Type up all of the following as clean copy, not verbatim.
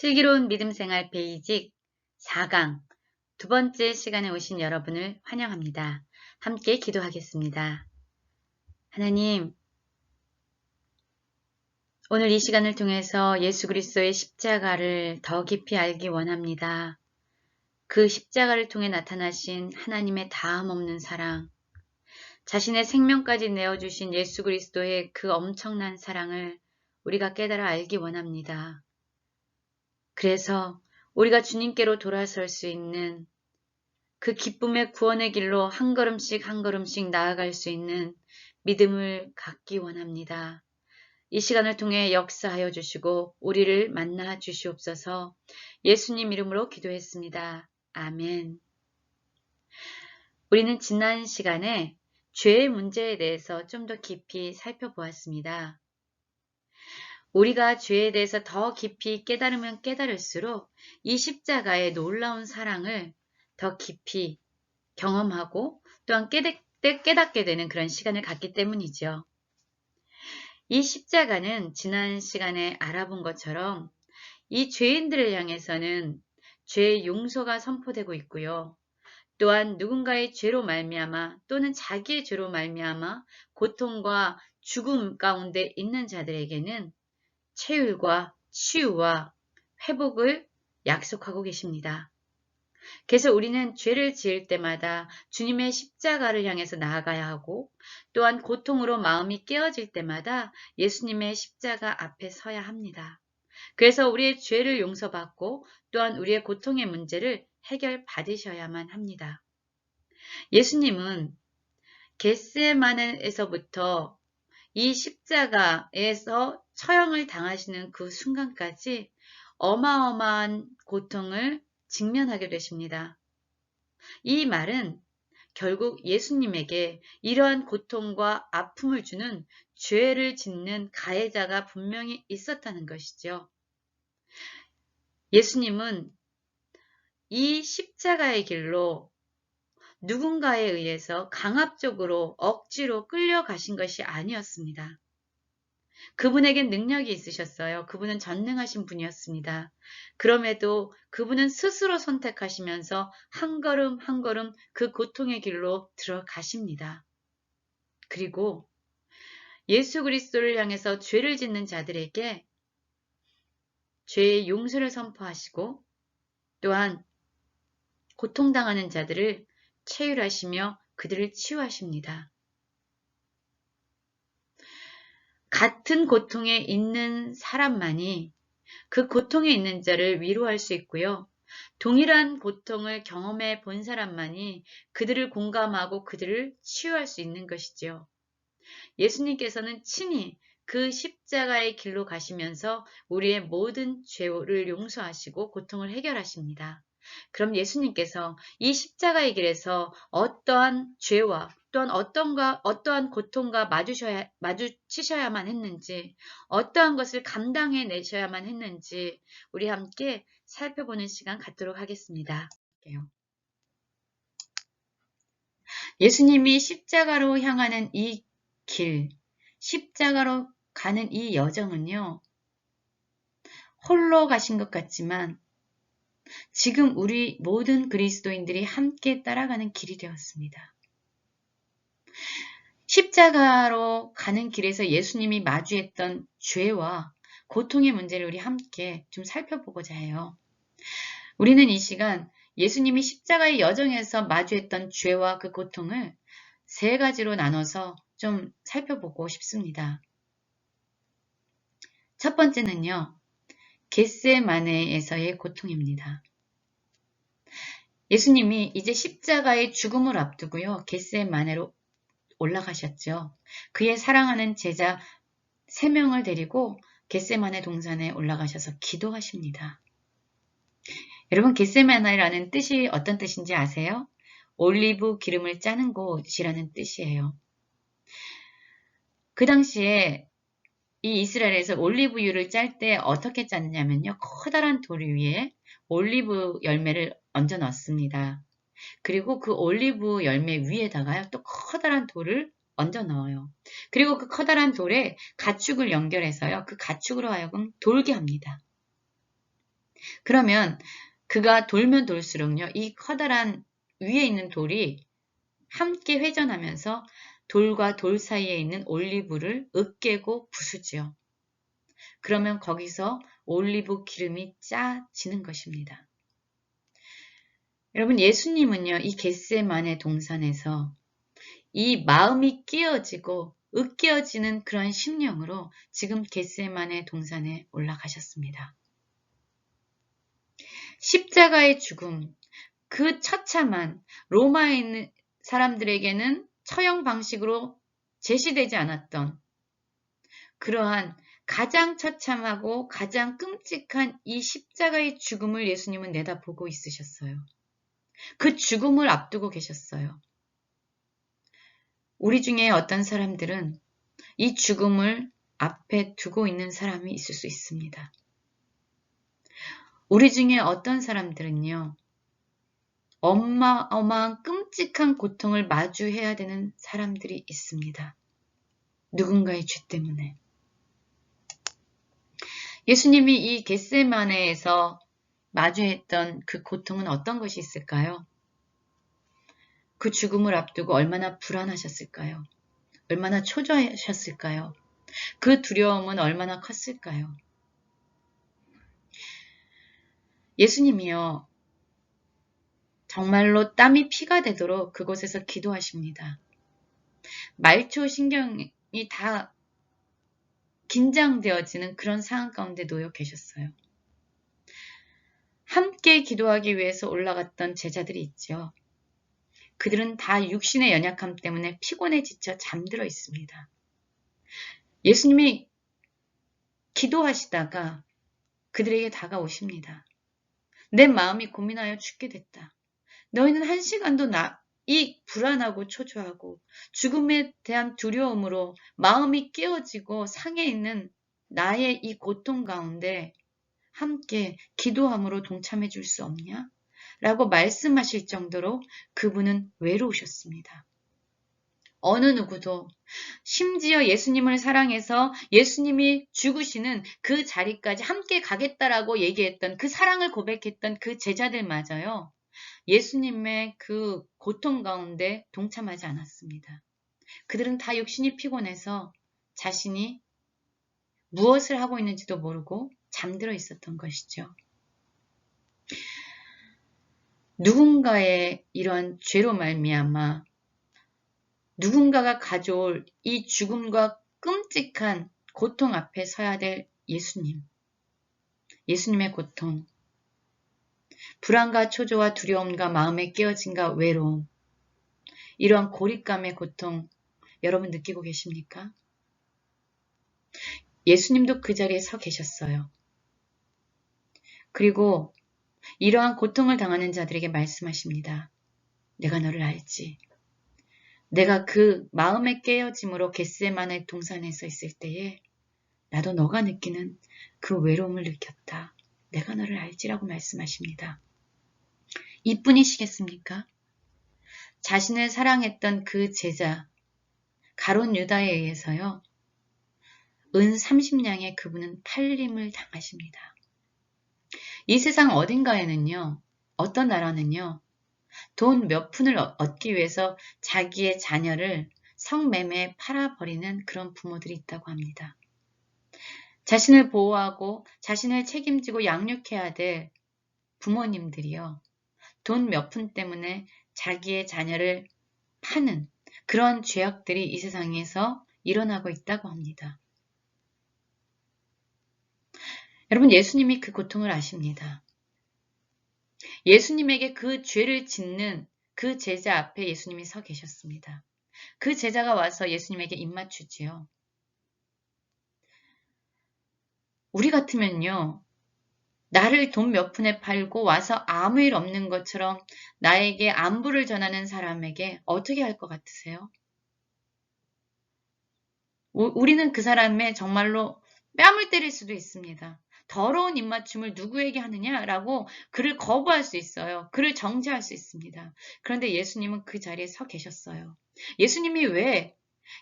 슬기로운 믿음 생활 베이직 4강 두 번째 시간에 오신 여러분을 환영합니다. 함께 기도하겠습니다. 하나님, 오늘 이 시간을 통해서 예수 그리스도의 십자가를 더 깊이 알기 원합니다. 그 십자가를 통해 나타나신 하나님의 다함없는 사랑, 자신의 생명까지 내어주신 예수 그리스도의 그 엄청난 사랑을 우리가 깨달아 알기 원합니다. 그래서 우리가 주님께로 돌아설 수 있는 그 기쁨의 구원의 길로 한 걸음씩 한 걸음씩 나아갈 수 있는 믿음을 갖기 원합니다. 이 시간을 통해 역사하여 주시고 우리를 만나 주시옵소서. 예수님 이름으로 기도했습니다. 아멘. 우리는 지난 시간에 죄의 문제에 대해서 좀 더 깊이 살펴보았습니다. 우리가 죄에 대해서 더 깊이 깨달으면 깨달을수록 이 십자가의 놀라운 사랑을 더 깊이 경험하고 또한 깨닫게 되는 그런 시간을 갖기 때문이죠. 이 십자가는 지난 시간에 알아본 것처럼 이 죄인들을 향해서는 죄의 용서가 선포되고 있고요. 또한 누군가의 죄로 말미암아 또는 자기의 죄로 말미암아 고통과 죽음 가운데 있는 자들에게는 체휼과 치유와 회복을 약속하고 계십니다. 그래서 우리는 죄를 지을 때마다 주님의 십자가를 향해서 나아가야 하고 또한 고통으로 마음이 깨어질 때마다 예수님의 십자가 앞에 서야 합니다. 그래서 우리의 죄를 용서받고 또한 우리의 고통의 문제를 해결받으셔야만 합니다. 예수님은 겟세마네에서부터 이 십자가에서 처형을 당하시는 그 순간까지 어마어마한 고통을 직면하게 되십니다. 이 말은 결국 예수님에게 이러한 고통과 아픔을 주는 죄를 짓는 가해자가 분명히 있었다는 것이죠. 예수님은 이 십자가의 길로 누군가에 의해서 강압적으로 억지로 끌려가신 것이 아니었습니다. 그분에겐 능력이 있으셨어요. 그분은 전능하신 분이었습니다. 그럼에도 그분은 스스로 선택하시면서 한 걸음 한 걸음 그 고통의 길로 들어가십니다. 그리고 예수 그리스도를 향해서 죄를 짓는 자들에게 죄의 용서를 선포하시고 또한 고통당하는 자들을 체휼하시며 그들을 치유하십니다. 같은 고통에 있는 사람만이 그 고통에 있는 자를 위로할 수 있고요. 동일한 고통을 경험해 본 사람만이 그들을 공감하고 그들을 치유할 수 있는 것이죠. 예수님께서는 친히 그 십자가의 길로 가시면서 우리의 모든 죄를 용서하시고 고통을 해결하십니다. 그럼 예수님께서 이 십자가의 길에서 어떠한 죄와 또한 어떠한 고통과 마주치셔야만 했는지, 어떠한 것을 감당해 내셔야만 했는지 우리 함께 살펴보는 시간 갖도록 하겠습니다. 예수님이 십자가로 향하는 이 길, 십자가로 가는 이 여정은요, 홀로 가신 것 같지만 지금 우리 모든 그리스도인들이 함께 따라가는 길이 되었습니다. 십자가로 가는 길에서 예수님이 마주했던 죄와 고통의 문제를 우리 함께 좀 살펴보고자 해요. 우리는 이 시간 예수님이 십자가의 여정에서 마주했던 죄와 그 고통을 세 가지로 나눠서 좀 살펴보고 싶습니다. 첫 번째는요, 겟세마네에서의 고통입니다. 예수님이 이제 십자가의 죽음을 앞두고요, 겟세마네로 올라가셨죠. 그의 사랑하는 제자 3명을 데리고 겟세마네 동산에 올라가셔서 기도하십니다. 여러분, 겟세마네라는 뜻이 어떤 뜻인지 아세요? 올리브 기름을 짜는 곳이라는 뜻이에요. 그 당시에 이 이스라엘에서 올리브유를 짤 때 어떻게 짰냐면요. 커다란 돌 위에 올리브 열매를 얹어 넣습니다. 그리고 그 올리브 열매 위에다가요. 또 커다란 돌을 얹어 넣어요. 그리고 그 커다란 돌에 가축을 연결해서요. 그 가축으로 하여금 돌게 합니다. 그러면 그가 돌면 돌수록요, 이 커다란 위에 있는 돌이 함께 회전하면서 돌과 돌 사이에 있는 올리브를 으깨고 부수지요. 그러면 거기서 올리브 기름이 짜지는 것입니다. 여러분, 예수님은요, 이 겟세마네 동산에서 이 마음이 끼어지고 으깨어지는 그런 심령으로 지금 겟세마네 동산에 올라가셨습니다. 십자가의 죽음, 그 처참한 로마에 있는 사람들에게는 처형 방식으로 제시되지 않았던 그러한 가장 처참하고 가장 끔찍한 이 십자가의 죽음을 예수님은 내다보고 있으셨어요. 그 죽음을 앞두고 계셨어요. 우리 중에 어떤 사람들은 이 죽음을 앞에 두고 있는 사람이 있을 수 있습니다. 우리 중에 어떤 사람들은요, 어마어마한 끔찍한 고통을 마주해야 되는 사람들이 있습니다. 누군가의 죄 때문에. 예수님이 이 겟세마네에서 마주했던 그 고통은 어떤 것이 있을까요? 그 죽음을 앞두고 얼마나 불안하셨을까요? 얼마나 초조하셨을까요? 그 두려움은 얼마나 컸을까요? 예수님이요, 정말로 땀이 피가 되도록 그곳에서 기도하십니다. 말초 신경이 다 긴장되어지는 그런 상황 가운데 놓여 계셨어요. 함께 기도하기 위해서 올라갔던 제자들이 있죠. 그들은 다 육신의 연약함 때문에 피곤해 지쳐 잠들어 있습니다. 예수님이 기도하시다가 그들에게 다가오십니다. 내 마음이 고민하여 죽게 됐다. 너희는 한 시간도 이 불안하고 초조하고 죽음에 대한 두려움으로 마음이 깨어지고 상해 있는 나의 이 고통 가운데 함께 기도함으로 동참해 줄 수 없냐? 라고 말씀하실 정도로 그분은 외로우셨습니다. 어느 누구도 심지어 예수님을 사랑해서 예수님이 죽으시는 그 자리까지 함께 가겠다라고 얘기했던 그 사랑을 고백했던 그 제자들마저요. 예수님의 그 고통 가운데 동참하지 않았습니다. 그들은 다 육신이 피곤해서 자신이 무엇을 하고 있는지도 모르고 잠들어 있었던 것이죠. 누군가의 이런 죄로 말미암아 누군가가 가져올 이 죽음과 끔찍한 고통 앞에 서야 될 예수님. 예수님의 고통. 불안과 초조와 두려움과 마음의 깨어짐과 외로움. 이러한 고립감의 고통 여러분 느끼고 계십니까? 예수님도 그 자리에 서 계셨어요. 그리고 이러한 고통을 당하는 자들에게 말씀하십니다. 내가 너를 알지. 내가 그 마음의 깨어짐으로 겟세마네 동산에 서 있을 때에 나도 너가 느끼는 그 외로움을 느꼈다. 내가 너를 알지라고 말씀하십니다. 이뿐이시겠습니까? 자신을 사랑했던 그 제자 가룟 유다에 의해서요. 은 30냥의 그분은 팔림을 당하십니다. 이 세상 어딘가에는요. 어떤 나라는요. 돈 몇 푼을 얻기 위해서 자기의 자녀를 성매매에 팔아버리는 그런 부모들이 있다고 합니다. 자신을 보호하고 자신을 책임지고 양육해야 될 부모님들이요. 돈 몇 푼 때문에 자기의 자녀를 파는 그런 죄악들이 이 세상에서 일어나고 있다고 합니다. 여러분, 예수님이 그 고통을 아십니다. 예수님에게 그 죄를 짓는 그 제자 앞에 예수님이 서 계셨습니다. 그 제자가 와서 예수님에게 입맞추지요. 우리 같으면요. 나를 돈 몇 푼에 팔고 와서 아무 일 없는 것처럼 나에게 안부를 전하는 사람에게 어떻게 할 것 같으세요? 우리는 그 사람의 정말로 뺨을 때릴 수도 있습니다. 더러운 입맞춤을 누구에게 하느냐라고 그를 거부할 수 있어요. 그를 정죄할 수 있습니다. 그런데 예수님은 그 자리에 서 계셨어요. 예수님이 왜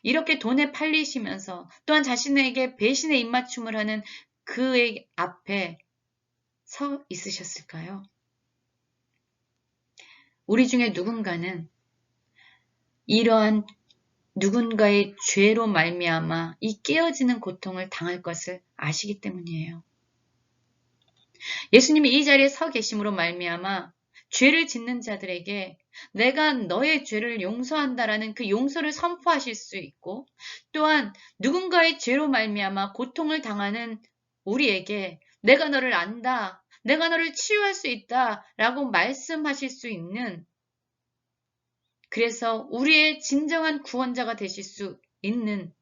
이렇게 돈에 팔리시면서 또한 자신에게 배신의 입맞춤을 하는 그의 앞에 서 있으셨을까요? 우리 중에 누군가는 이러한 누군가의 죄로 말미암아 이 깨어지는 고통을 당할 것을 아시기 때문이에요. 예수님이 이 자리에 서 계심으로 말미암아 죄를 짓는 자들에게 내가 너의 죄를 용서한다라는 그 용서를 선포하실 수 있고, 또한 누군가의 죄로 말미암아 고통을 당하는 우리에게 내가 너를 안다, 내가 너를 치유할 수 있다 라고 말씀하실 수 있는, 그래서 우리의 진정한 구원자가 되실 수 있는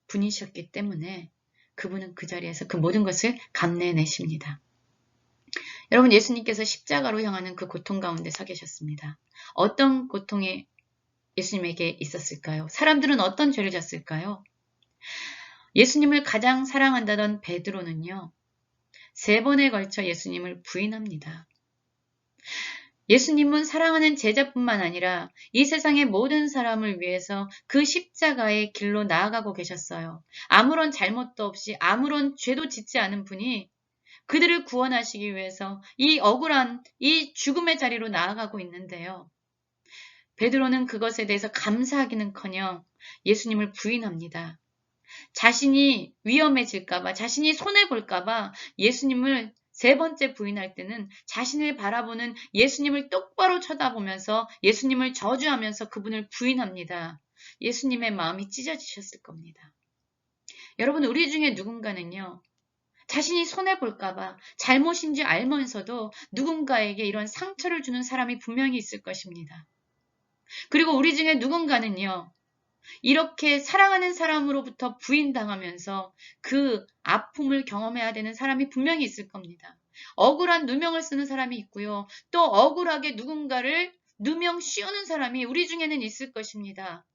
분이셨기 때문에 그분은 그 자리에서 그 모든 것을 감내해내십니다. 여러분, 예수님께서 십자가로 향하는 그 고통 가운데 서 계셨습니다. 어떤 고통이 예수님에게 있었을까요? 사람들은 어떤 죄를 졌을까요? 예수님을 가장 사랑한다던 베드로는요, 3번에 걸쳐 예수님을 부인합니다. 예수님은 사랑하는 제자뿐만 아니라 이 세상의 모든 사람을 위해서 그 십자가의 길로 나아가고 계셨어요. 아무런 잘못도 없이 아무런 죄도 짓지 않은 분이 그들을 구원하시기 위해서 이 억울한 이 죽음의 자리로 나아가고 있는데요. 베드로는 그것에 대해서 감사하기는커녕 예수님을 부인합니다. 자신이 위험해질까봐, 자신이 손해볼까봐 예수님을 3번째 부인할 때는 자신을 바라보는 예수님을 똑바로 쳐다보면서 예수님을 저주하면서 그분을 부인합니다. 예수님의 마음이 찢어지셨을 겁니다. 여러분, 우리 중에 누군가는요, 자신이 손해볼까봐 잘못인지 알면서도 누군가에게 이런 상처를 주는 사람이 분명히 있을 것입니다. 그리고 우리 중에 누군가는요, 이렇게 사랑하는 사람으로부터 부인당하면서 그 아픔을 경험해야 되는 사람이 분명히 있을 겁니다. 억울한 누명을 쓰는 사람이 있고요. 또 억울하게 누군가를 누명 씌우는 사람이 우리 중에는 있을 것입니다.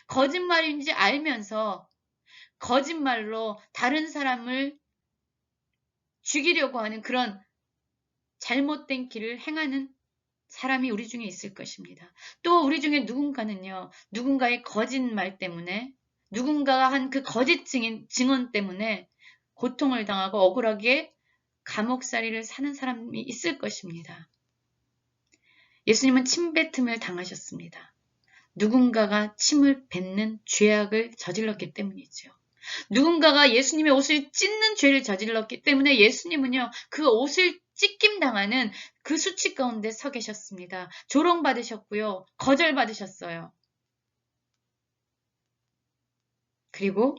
거짓말인지 알면서 거짓말로 다른 사람을 죽이려고 하는 그런 잘못된 길을 행하는 사람이 우리 중에 있을 것입니다. 또 우리 중에 누군가는요, 누군가의 거짓말 때문에, 누군가가 한 그 거짓 증언 때문에 고통을 당하고 억울하게 감옥살이를 사는 사람이 있을 것입니다. 예수님은 침뱉음을 당하셨습니다. 누군가가 침을 뱉는 죄악을 저질렀기 때문이죠. 누군가가 예수님의 옷을 찢는 죄를 저질렀기 때문에 예수님은요, 그 옷을 찢김 당하는 그 수치 가운데 서 계셨습니다. 조롱받으셨고요. 거절받으셨어요. 그리고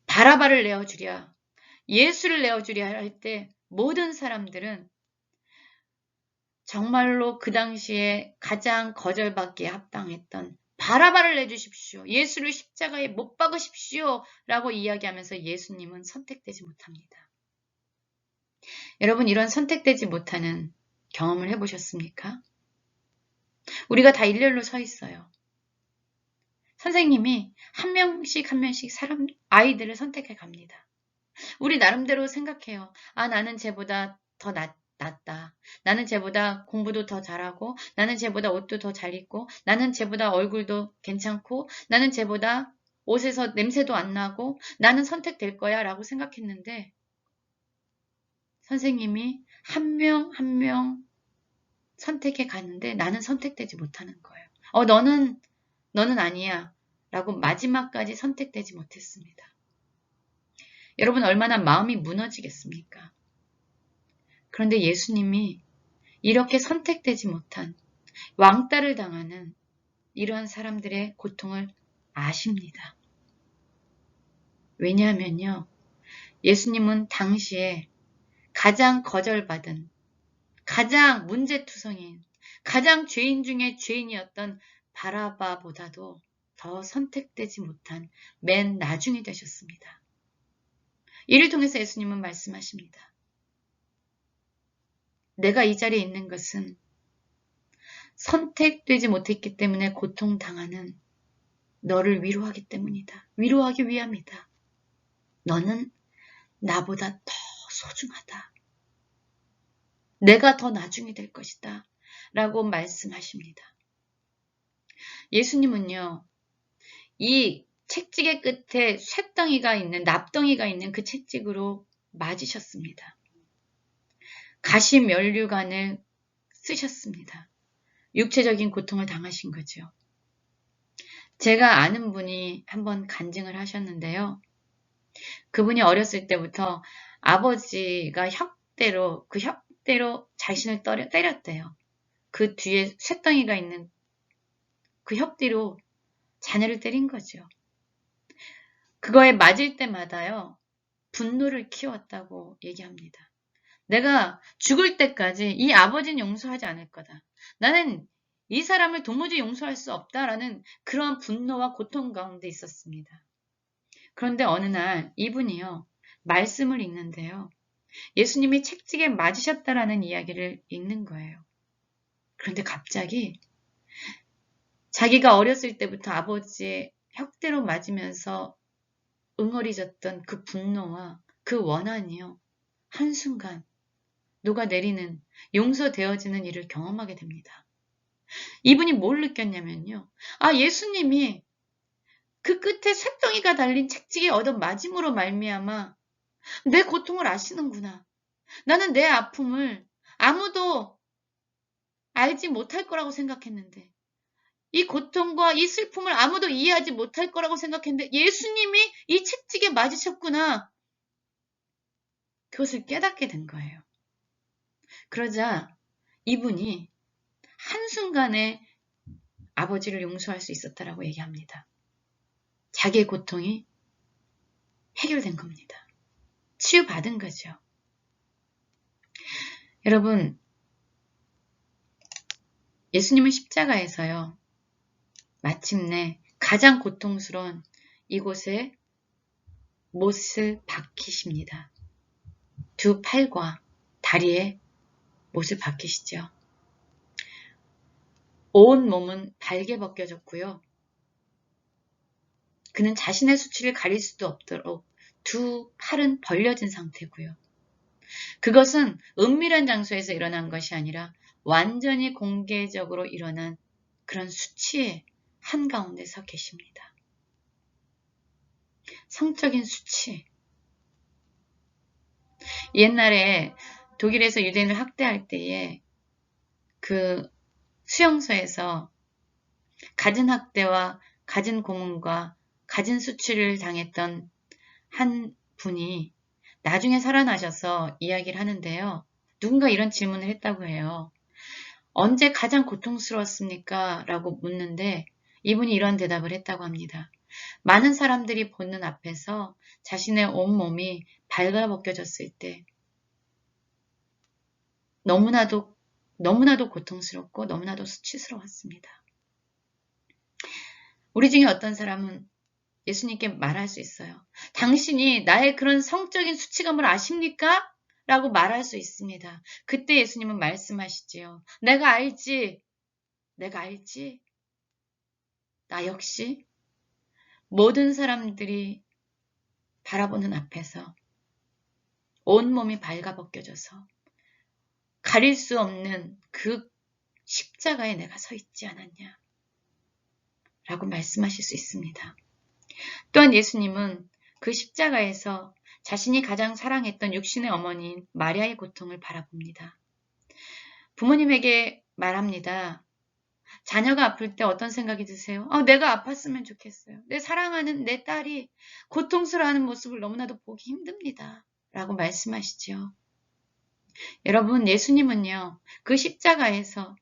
바라바를 내어주랴, 예수를 내어주랴 할 때 모든 사람들은 정말로 그 당시에 가장 거절받기에 합당했던 바라바를 내주십시오, 예수를 십자가에 못 박으십시오 라고 이야기하면서 예수님은 선택되지 못합니다. 여러분, 이런 선택되지 못하는 경험을 해보셨습니까? 우리가 다 일렬로 서 있어요. 선생님이 한 명씩 한 명씩 아이들을 선택해 갑니다. 우리 나름대로 생각해요. 아, 나는 쟤보다 더 낫다. 나는 쟤보다 공부도 더 잘하고, 나는 쟤보다 옷도 더 잘 입고, 나는 쟤보다 얼굴도 괜찮고, 나는 쟤보다 옷에서 냄새도 안 나고, 나는 선택될 거야 라고 생각했는데, 선생님이 한 명 한 명 선택해 가는데 나는 선택되지 못하는 거예요. 너는 아니야 라고 마지막까지 선택되지 못했습니다. 여러분, 얼마나 마음이 무너지겠습니까? 그런데 예수님이 이렇게 선택되지 못한 왕따를 당하는 이러한 사람들의 고통을 아십니다. 왜냐하면요, 예수님은 당시에 가장 거절받은, 가장 문제투성인, 가장 죄인 중에 죄인이었던 바라바보다도 더 선택되지 못한 맨 나중이 되셨습니다. 이를 통해서 예수님은 말씀하십니다. 내가 이 자리에 있는 것은 선택되지 못했기 때문에 고통당하는 너를 위로하기 때문이다. 위로하기 위함이다. 너는 나보다 더 소중하다. 내가 더 나중이 될 것이다. 라고 말씀하십니다. 예수님은요, 이 채찍의 끝에 쇳덩이가 있는, 납덩이가 있는 그 채찍으로 맞으셨습니다. 가시면류관을 쓰셨습니다. 육체적인 고통을 당하신 거죠. 제가 아는 분이 한번 간증을 하셨는데요. 그분이 어렸을 때부터 아버지가 그 혓대로 자신을 때렸대요. 그 뒤에 쇳덩이가 있는 그 혓뒤로 자녀를 때린 거죠. 그거에 맞을 때마다요, 분노를 키웠다고 얘기합니다. 내가 죽을 때까지 이 아버지는 용서하지 않을 거다. 나는 이 사람을 도무지 용서할 수 없다라는 그러한 분노와 고통 가운데 있었습니다. 그런데 어느 날 이분이요, 말씀을 읽는데요. 예수님이 채찍에 맞으셨다라는 이야기를 읽는 거예요. 그런데 갑자기 자기가 어렸을 때부터 아버지의 혓대로 맞으면서 응어리졌던 그 분노와 그 원한이요, 한순간 녹아내리는, 용서되어지는 일을 경험하게 됩니다. 이분이 뭘 느꼈냐면요. 아, 예수님이 그 끝에 쇳덩이가 달린 채찍에 얻은 맞음으로 말미암아 내 고통을 아시는구나. 나는 내 아픔을 아무도 알지 못할 거라고 생각했는데, 이 고통과 이 슬픔을 아무도 이해하지 못할 거라고 생각했는데 예수님이 이 채찍에 맞으셨구나. 그것을 깨닫게 된 거예요. 그러자 이분이 한순간에 아버지를 용서할 수 있었다라고 얘기합니다. 자기의 고통이 해결된 겁니다. 치유받은 거죠. 여러분, 예수님은 십자가에서요, 마침내 가장 고통스러운 이곳에 못을 박히십니다. 두 팔과 다리에 못을 박히시죠. 온 몸은 발게 벗겨졌고요. 그는 자신의 수치를 가릴 수도 없도록 두 팔은 벌려진 상태고요. 그것은 은밀한 장소에서 일어난 것이 아니라 완전히 공개적으로 일어난 그런 수치의 한가운데 서 계십니다. 성적인 수치. 옛날에 독일에서 유대인을 학대할 때에 그 수용소에서 갖은 학대와 갖은 고문과 갖은 수치를 당했던 한 분이 나중에 살아나셔서 이야기를 하는데요. 누군가 이런 질문을 했다고 해요. 언제 가장 고통스러웠습니까? 라고 묻는데 이분이 이런 대답을 했다고 합니다. 많은 사람들이 보는 앞에서 자신의 온몸이 발가벗겨졌을 때 너무나도 고통스럽고 너무나도 수치스러웠습니다. 우리 중에 어떤 사람은 예수님께 말할 수 있어요. 당신이 나의 그런 성적인 수치감을 아십니까? 라고 말할 수 있습니다. 그때 예수님은 말씀하시지요. 내가 알지. 나 역시 모든 사람들이 바라보는 앞에서 온몸이 발가벗겨져서 가릴 수 없는 그 십자가에 내가 서 있지 않았냐? 라고 말씀하실 수 있습니다. 또한 예수님은 그 십자가에서 자신이 가장 사랑했던 육신의 어머니인 마리아의 고통을 바라봅니다. 부모님에게 말합니다. 자녀가 아플 때 어떤 생각이 드세요? 내가 아팠으면 좋겠어요. 내 사랑하는 내 딸이 고통스러워하는 모습을 너무나도 보기 힘듭니다. 라고 말씀하시죠. 여러분, 예수님은요, 그 십자가에서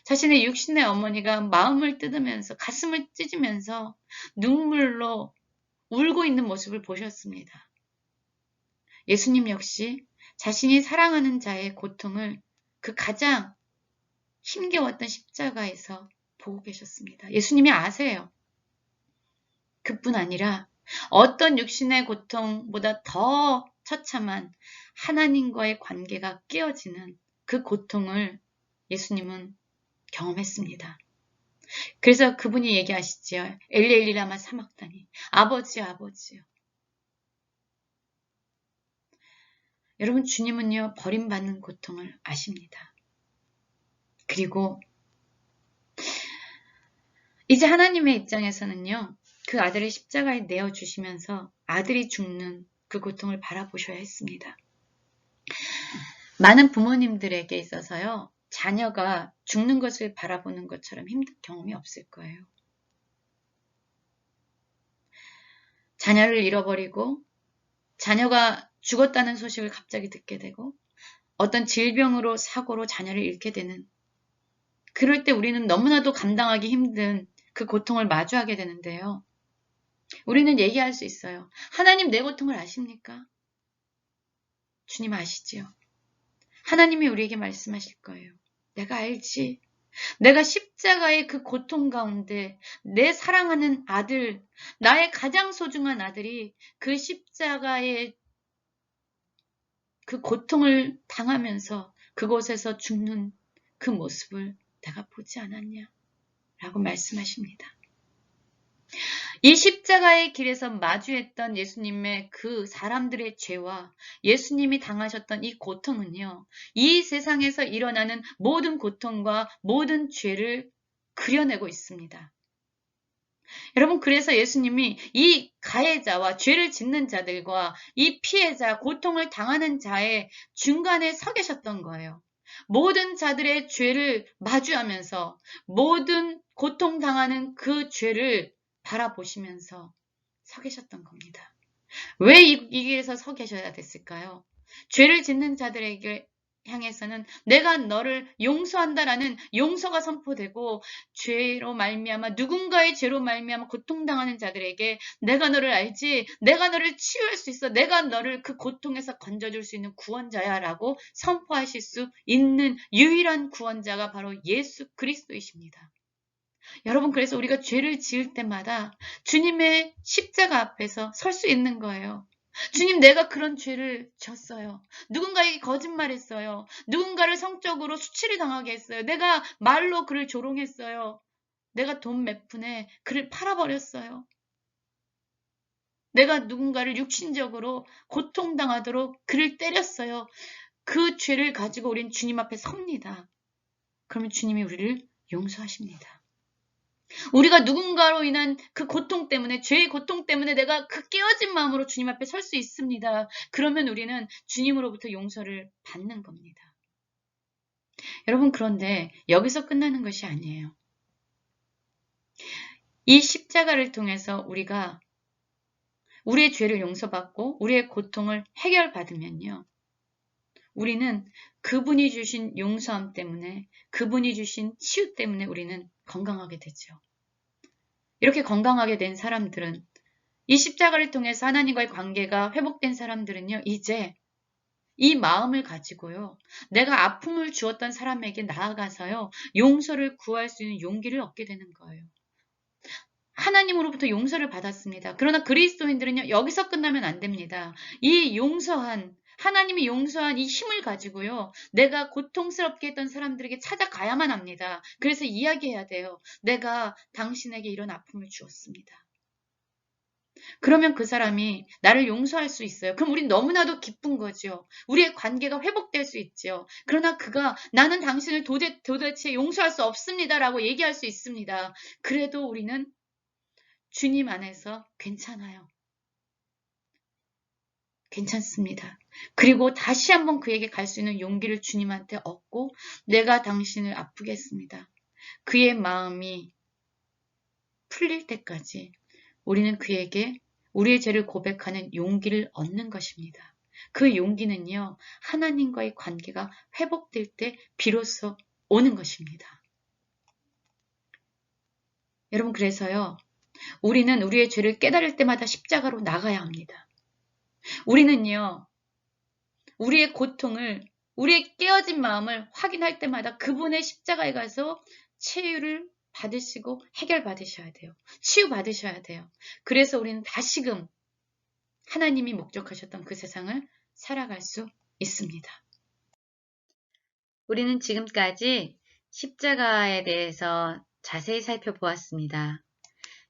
자신의 육신의 어머니가 마음을 뜯으면서 가슴을 찢으면서 눈물로 울고 있는 모습을 보셨습니다. 예수님 역시 자신이 사랑하는 자의 고통을 그 가장 힘겨웠던 십자가에서 보고 계셨습니다. 예수님이 아세요. 그뿐 아니라 어떤 육신의 고통보다 더 처참한 하나님과의 관계가 깨어지는 그 고통을 예수님은 경험했습니다. 그래서 그분이 얘기하시지요. 엘리 엘리 라마 사막다니. 아버지요, 아버지요. 여러분, 주님은요, 버림받는 고통을 아십니다. 그리고 이제 하나님의 입장에서는요, 그 아들을 십자가에 내어주시면서 아들이 죽는 그 고통을 바라보셔야 했습니다. 많은 부모님들에게 있어서요, 자녀가 죽는 것을 바라보는 것처럼 힘든 경험이 없을 거예요. 자녀를 잃어버리고 자녀가 죽었다는 소식을 갑자기 듣게 되고 어떤 질병으로 사고로 자녀를 잃게 되는, 그럴 때 우리는 너무나도 감당하기 힘든 그 고통을 마주하게 되는데요. 우리는 얘기할 수 있어요. 하나님, 내 고통을 아십니까? 주님 아시지요? 하나님이 우리에게 말씀하실 거예요. 내가 알지. 내가 십자가의 그 고통 가운데 내 사랑하는 아들, 나의 가장 소중한 아들이 그 십자가의 그 고통을 당하면서 그곳에서 죽는 그 모습을 내가 보지 않았냐? 라고 말씀하십니다. 이 십자가의 길에서 마주했던 예수님의 그 사람들의 죄와 예수님이 당하셨던 이 고통은요, 이 세상에서 일어나는 모든 고통과 모든 죄를 그려내고 있습니다. 여러분, 그래서 예수님이 이 가해자와 죄를 짓는 자들과 이 피해자, 고통을 당하는 자의 중간에 서 계셨던 거예요. 모든 자들의 죄를 마주하면서 모든 고통당하는 그 죄를 바라보시면서 서 계셨던 겁니다. 왜 이 길에서 서 계셔야 됐을까요? 죄를 짓는 자들에게 향해서는 내가 너를 용서한다라는 용서가 선포되고, 죄로 말미암아 누군가의 죄로 말미암아 고통당하는 자들에게 내가 너를 알지, 내가 너를 치유할 수 있어, 내가 너를 그 고통에서 건져줄 수 있는 구원자야 라고 선포하실 수 있는 유일한 구원자가 바로 예수 그리스도이십니다. 여러분, 그래서 우리가 죄를 지을 때마다 주님의 십자가 앞에서 설 수 있는 거예요. 주님, 내가 그런 죄를 졌어요. 누군가에게 거짓말했어요. 누군가를 성적으로 수치를 당하게 했어요. 내가 말로 그를 조롱했어요. 내가 돈 몇 푼에 그를 팔아버렸어요. 내가 누군가를 육신적으로 고통당하도록 그를 때렸어요. 그 죄를 가지고 우린 주님 앞에 섭니다. 그러면 주님이 우리를 용서하십니다. 우리가 누군가로 인한 그 고통 때문에, 죄의 고통 때문에 내가 그 깨어진 마음으로 주님 앞에 설 수 있습니다. 그러면 우리는 주님으로부터 용서를 받는 겁니다. 여러분, 그런데 여기서 끝나는 것이 아니에요. 이 십자가를 통해서 우리가 우리의 죄를 용서받고 우리의 고통을 해결받으면요, 우리는 그분이 주신 용서함 때문에, 그분이 주신 치유 때문에 우리는 건강하게 되죠. 이렇게 건강하게 된 사람들은, 이 십자가를 통해서 하나님과의 관계가 회복된 사람들은요, 이제 이 마음을 가지고요, 내가 아픔을 주었던 사람에게 나아가서요, 용서를 구할 수 있는 용기를 얻게 되는 거예요. 하나님으로부터 용서를 받았습니다. 그러나 그리스도인들은요, 여기서 끝나면 안 됩니다. 이 용서한, 하나님이 용서한 이 힘을 가지고요, 내가 고통스럽게 했던 사람들에게 찾아가야만 합니다. 그래서 이야기해야 돼요. 내가 당신에게 이런 아픔을 주었습니다. 그러면 그 사람이 나를 용서할 수 있어요. 그럼 우린 너무나도 기쁜 거죠. 우리의 관계가 회복될 수 있죠. 그러나 그가 나는 당신을 도대체 용서할 수 없습니다라고 얘기할 수 있습니다. 그래도 우리는 주님 안에서 괜찮아요. 괜찮습니다. 그리고 다시 한번 그에게 갈 수 있는 용기를 주님한테 얻고, 내가 당신을 아프게 했습니다. 그의 마음이 풀릴 때까지 우리는 그에게 우리의 죄를 고백하는 용기를 얻는 것입니다. 그 용기는요, 하나님과의 관계가 회복될 때 비로소 오는 것입니다. 여러분, 그래서요, 우리는 우리의 죄를 깨달을 때마다 십자가로 나가야 합니다. 우리는요, 우리의 고통을, 우리의 깨어진 마음을 확인할 때마다 그분의 십자가에 가서 치유를 받으시고 해결받으셔야 돼요. 치유받으셔야 돼요. 그래서 우리는 다시금 하나님이 목적하셨던 그 세상을 살아갈 수 있습니다. 우리는 지금까지 십자가에 대해서 자세히 살펴보았습니다.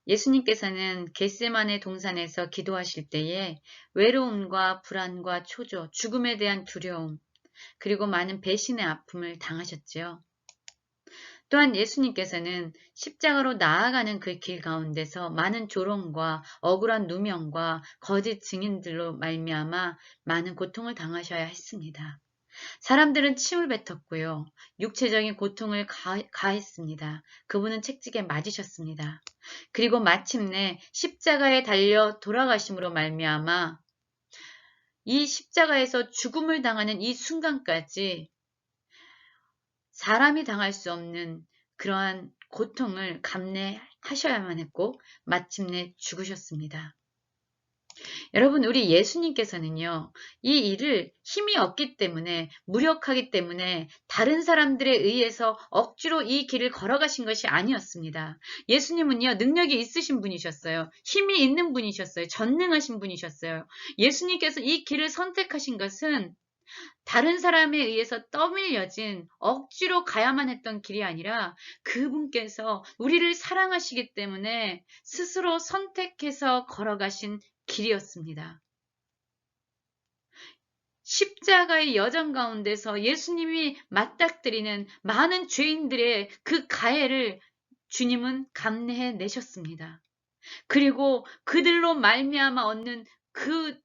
예수님께서는 겟세마네 동산에서 기도하실 때에 외로움과 불안과 초조, 죽음에 대한 두려움, 그리고 많은 배신의 아픔을 당하셨지요. 또한 예수님께서는 십자가로 나아가는 그 길 가운데서 많은 조롱과 억울한 누명과 거짓 증인들로 말미암아 많은 고통을 당하셔야 했습니다. 사람들은 침을 뱉었고요. 육체적인 고통을 가했습니다. 그분은 채찍에 맞으셨습니다. 그리고 마침내 십자가에 달려 돌아가심으로 말미암아 이 십자가에서 죽음을 당하는 이 순간까지 사람이 당할 수 없는 그러한 고통을 감내하셔야만 했고 마침내 죽으셨습니다. 여러분, 우리 예수님께서는요, 이 일을 힘이 없기 때문에, 무력하기 때문에 다른 사람들에 의해서 억지로 이 길을 걸어가신 것이 아니었습니다. 예수님은요, 능력이 있으신 분이셨어요. 힘이 있는 분이셨어요. 전능하신 분이셨어요. 예수님께서 이 길을 선택하신 것은 다른 사람에 의해서 떠밀려진 억지로 가야만 했던 길이 아니라 그분께서 우리를 사랑하시기 때문에 스스로 선택해서 걸어가신 길이었습니다. 십자가의 여정 가운데서 예수님이 맞닥뜨리는 많은 죄인들의 그 가해를 주님은 감내해 내셨습니다. 그리고 그들로 말미암아 얻는 그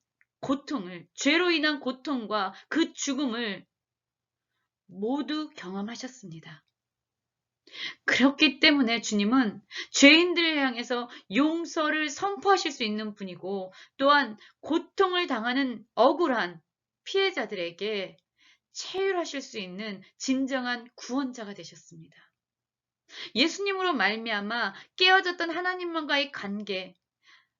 고통을, 죄로 인한 고통과 그 죽음을 모두 경험하셨습니다. 그렇기 때문에 주님은 죄인들을 향해서 용서를 선포하실 수 있는 분이고 또한 고통을 당하는 억울한 피해자들에게 체휼하실 수 있는 진정한 구원자가 되셨습니다. 예수님으로 말미암아 깨어졌던 하나님과의 관계,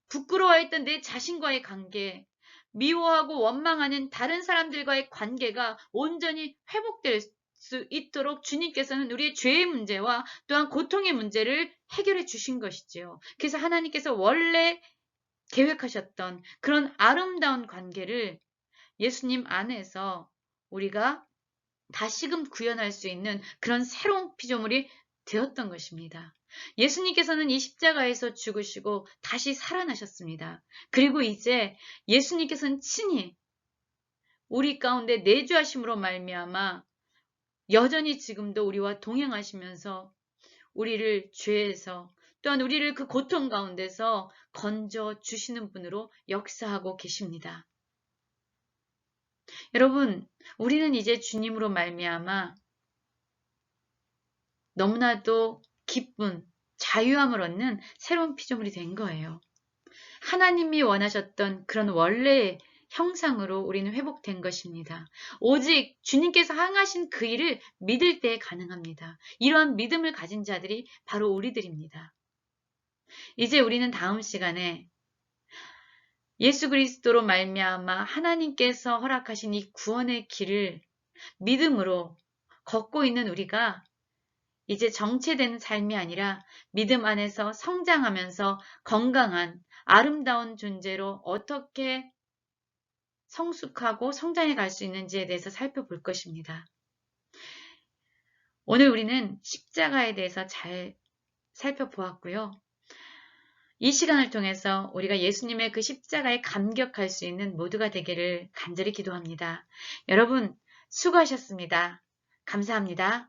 부끄러워했던 내 자신과의 관계, 미워하고 원망하는 다른 사람들과의 관계가 온전히 회복될 수 있도록 주님께서는 우리의 죄의 문제와 또한 고통의 문제를 해결해 주신 것이지요. 그래서 하나님께서 원래 계획하셨던 그런 아름다운 관계를 예수님 안에서 우리가 다시금 구현할 수 있는 그런 새로운 피조물이 되었던 것입니다. 예수님께서는 이 십자가에서 죽으시고 다시 살아나셨습니다. 그리고 이제 예수님께서는 친히 우리 가운데 내주하심으로 말미암아 여전히 지금도 우리와 동행하시면서 우리를 죄에서 또한 우리를 그 고통 가운데서 건져 주시는 분으로 역사하고 계십니다. 여러분, 우리는 이제 주님으로 말미암아 너무나도 기쁜 자유함을 얻는 새로운 피조물이 된 거예요. 하나님이 원하셨던 그런 원래의 형상으로 우리는 회복된 것입니다. 오직 주님께서 향하신 그 일을 믿을 때 가능합니다. 이러한 믿음을 가진 자들이 바로 우리들입니다. 이제 우리는 다음 시간에 예수 그리스도로 말미암아 하나님께서 허락하신 이 구원의 길을 믿음으로 걷고 있는 우리가 이제 정체되는 삶이 아니라 믿음 안에서 성장하면서 건강한 아름다운 존재로 어떻게 성숙하고 성장해 갈 수 있는지에 대해서 살펴볼 것입니다. 오늘 우리는 십자가에 대해서 잘 살펴보았고요. 이 시간을 통해서 우리가 예수님의 그 십자가에 감격할 수 있는 모두가 되기를 간절히 기도합니다. 여러분 수고하셨습니다. 감사합니다.